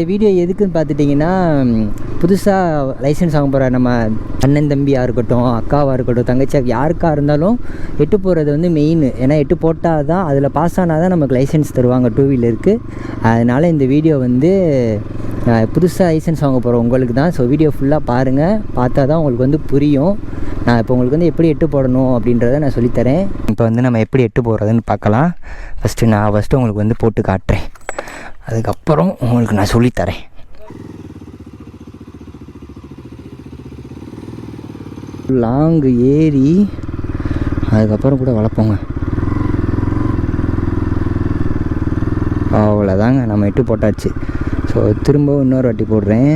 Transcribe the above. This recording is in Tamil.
இந்த வீடியோ எதுக்குன்னு பார்த்துட்டிங்கன்னா, புதுசாக லைசன்ஸ் வாங்க போகிற நம்ம அண்ணன் தம்பியாக இருக்கட்டும், அக்காவாக இருக்கட்டும், தங்கச்சியாக யாருக்காக இருந்தாலும் 8 போடுறது வந்து மெயின். ஏன்னா 8 போட்டால் தான், அதில் பாஸ் ஆனால் தான் நமக்கு லைசன்ஸ் தருவாங்க 2 வீலருக்கு. அதனால் இந்த வீடியோ வந்து புதுசாக லைசன்ஸ் வாங்க போகிறோம் உங்களுக்கு தான். ஸோ வீடியோ ஃபுல்லாக பாருங்கள், பார்த்தா தான் உங்களுக்கு வந்து புரியும். நான் இப்போ உங்களுக்கு வந்து எப்படி 8 போடணும் அப்படின்றத நான் சொல்லித்தரேன். இப்போ வந்து நம்ம எப்படி 8 போடுறதுன்னு பார்க்கலாம். ஃபஸ்ட்டு உங்களுக்கு வந்து போட்டு காட்டுறேன், அதுக்கப்புறம் உங்களுக்கு நான் சொல்லித்தரேன். லாங்கு ஏறி அதுக்கப்புறம் கூட வளர்ப்போங்க. அவ்வளோதாங்க, நம்ம 8 போட்டாச்சு. ஸோ திரும்பவும் இன்னொரு வாட்டி போடுறேன்.